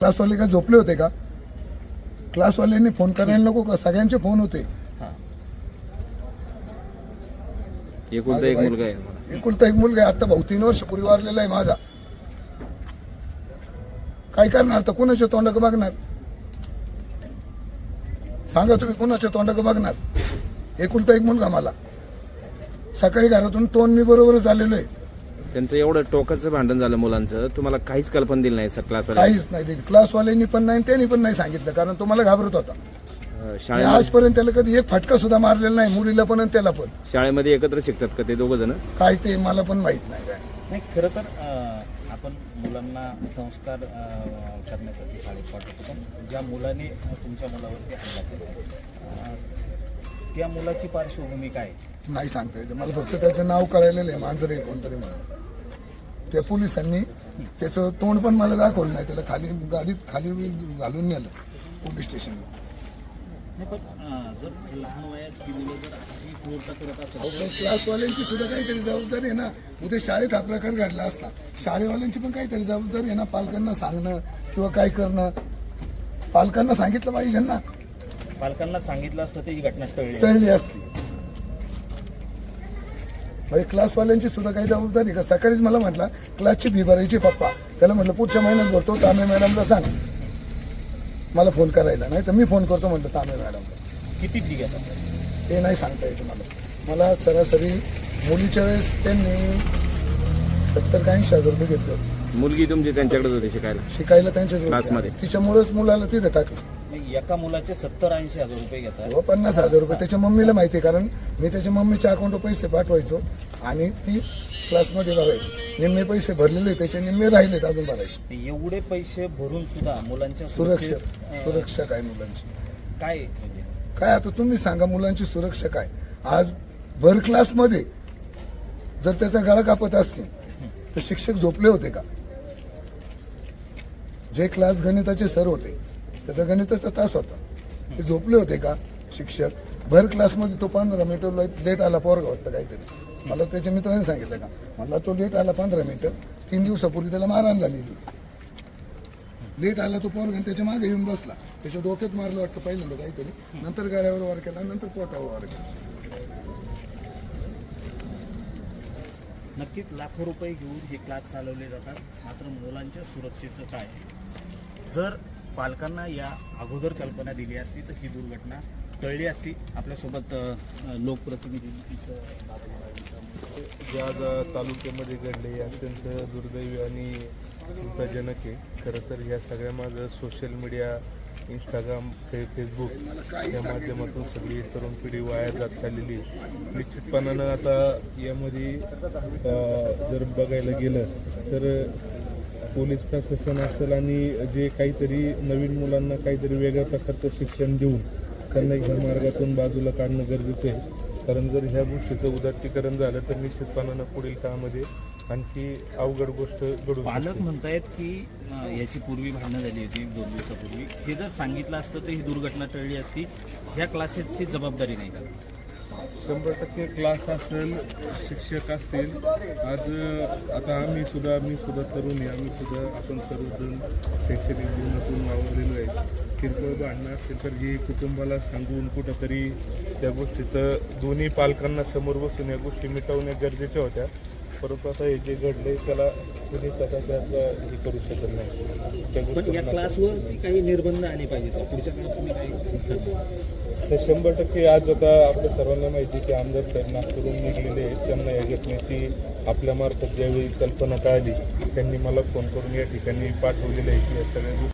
क्लासवाले का झोपले होते का? क्लासवाल्यांनी फोन करायला नको का? सगळ्यांचे फोन होते. एकुलता एक मुलगा आहे. एकुलता एक मुलगा आहे. आता भाऊ 3 वर्ष पूर्वी वारलेला आहे माझा. काय करणार तर कुणाच्या तोंडाक बघणार? सांगा तुम्ही कुणाच्या तोंडाक बघणार? एकुलता एक मुलगा मला. सकाळी घरातून तोंड मी बरोबरच आलेलो आहे. त्यांचं एवढं टोकाचं भांडण झालं मुलांचं, तुम्हाला काहीच कल्पना दिली नाही सर क्लासवाले? काहीच नाही दिली. क्लासवाल्यांनी पण नाही, त्यांनी पण नाही सांगितलं, कारण तो मला घाबरत होता. शाळेमध्ये आजपर्यंत त्याला कधी एक फटका सुद्धा मारलेला नाही, मुलीला पण आणि त्याला पण. शाळेमध्ये एकत्र शिकतात का ते दोघ जण? काय ते मला पण माहित नाही. काय नाही, खरं तर आपण मुलांना संस्कार करण्यासाठी शाळेत पाठवतो, पण ज्या मुलाने तुमच्या मुलावरती हल्ला केला त्या मुलाची पार्श्वभूमी काय नाही सांगता येते मला. फक्त त्याचं नाव कळालेलं आहे, मांजरे कोणतरी म्हणून. त्या पोलिसांनी त्याचं तोंड पण मला दाखवलं नाही. त्याला खाली गाडीत खाली घालून नेलं पोलीस स्टेशनला. नाही, पण जर लहान वयात ही मुलं जर अशी क्रूरता करत असेल, क्लासवाल्यांची सुद्धा काहीतरी जबाबदारी आहे ना. उद्या शाळेत हा प्रकार घडला असता, शाळेवाल्यांची पण काहीतरी जबाबदारी आहे ना. पालकांना सांगणं किंवा काय करणं, पालकांना सांगितलं पाहिजे ना. पालकांना सांगितलं असतं तर ही घटना टळली असती. म्हणजे क्लासवाल्यांची सुद्धा काही जबाबदारी का? सकाळीच मला म्हटलं क्लासची फी भरायची पप्पा. त्याला म्हटलं पुढच्या महिन्यात भरतो, तांबे मॅडमला सांग मला फोन करायला, नाही तर मी फोन करतो म्हटलं तांबे मॅडमला. किती फी घेतात ते नाही सांगता यायचं मला सरासरी मुलीच्या वेळेस त्यांनी 70-80 रुपये घेतले होते. मुलगी तुमची त्यांच्याकडेच होती शिकायला त्यांच्या क्लासमध्ये. तिच्यामुळेच मुलाला तिथे टाकलं. एका मुलाचे 70-80 हजार रुपये घेतात. 50,000 रुपये त्याच्या मम्मीला माहिती आहे, कारण मी त्याच्या मम्मीच्या अकाउंटवर पैसे पाठवायचो आणि ती क्लासमध्ये भरायची. निम्मे पैसे भरलेले, त्याचे निम्मे राहिलेत अजून भरायचे. एवढे पैसे भरून सुद्धा मुलांच्या सुरक्षा काय मुलांची? काय म्हणजे काय आता तुम्ही सांगा, मुलांची सुरक्षा काय? आज भर क्लासमध्ये जर त्याचा गळा कापत असतील तर शिक्षक झोपले होते का? जे क्लास गणिताचे सर होते, त्याचा गणिताचा तास होता, ते झोपले होते का शिक्षक? भर क्लासमध्ये तो 15 मिनिटं लेट आला पोरगा वाटतं काहीतरी. मला त्याच्या मित्राने सांगितलं का, मला तो लेट आला 15 मिनिटं. 3 दिवसापूर्वी त्याला मारहाण झालेली. लेट आला तो पोरगा आणि त्याच्या मागे येऊन बसला. त्याच्या डोक्यात मारलं वाटतं पहिल्यांदा काहीतरी, नंतर गाड्यावर वार केला, नंतर पोटावर वार केला. नक्कीच लाखो रुपये घेऊन हे क्लास चालवले जातात, मात्र मुलांच्या सुरक्षेचं काय? जर पालकांना या अगोदर कल्पना दिली असती तर ही दुर्घटना टळली असती. आपल्यासोबत लोकप्रतिनिधी ज्या तालुक्यामध्ये घडले अत्यंत दुर्दैवी आणि चिंताजनक आहे. खरं तर या सगळ्या माझं सोशल मीडिया, इंस्टाग्राम, फेसबुक या माध्यमातून सगळी तरुण पिढी वाया जात चाललेली आहे. निश्चितपणानं आता यामध्ये जर बघायला गेलं तर पोलीस प्रशासन असेल आणि जे काहीतरी नवीन मुलांना काहीतरी वेगळ्या प्रकारचं शिक्षण देऊन त्यांना ह्या मार्गातून बाजूला काढणं गरजेचं आहे. कारण जर ह्या गोष्टीचं उदात्तीकरण झालं तर निश्चितपणानं पुढील काळामध्ये आणखी अवघड गोष्ट घडू. पालक म्हणतायत की याची पूर्वी भांडणं झाली होती 2 दिवसापूर्वी. हे जर सांगितलं असतं तर ही दुर्घटना टळली असती. ह्या क्लासेसची जबाबदारी नाही का? 100% क्लास असेल, शिक्षक असतील. आज आता मी सुद्धा तरुण आहे. आम्ही सुद्धा आपण सर्वजण शैक्षणिक जीवनातून वावरलेलो आहे. किरकोळ भांडणं असेल तर ही कुटुंबाला सांगून कुठंतरी त्या गोष्टीचं दोन्ही पालकांना समोर बसून या गोष्टी मिटवण्या गरजेच्या होत्या. परंतु आता हे जे घडलंय त्याला कुणीच आता त्यातलं हे करू शकत नाही. पण या क्लासवरती काही निर्बंध आले पाहिजेत पुढच्या काळात तुम्ही काही? तर 100% आज आता आपल्या सर्वांना माहिती की आमदार साहेब नागपूरहून निघलेले आहेत. त्यांना या घटनेची आपल्यामार्फत ज्यावेळी कल्पना कळाली त्यांनी मला फोन करून या ठिकाणी पाठवलेलं आहे की या सगळ्या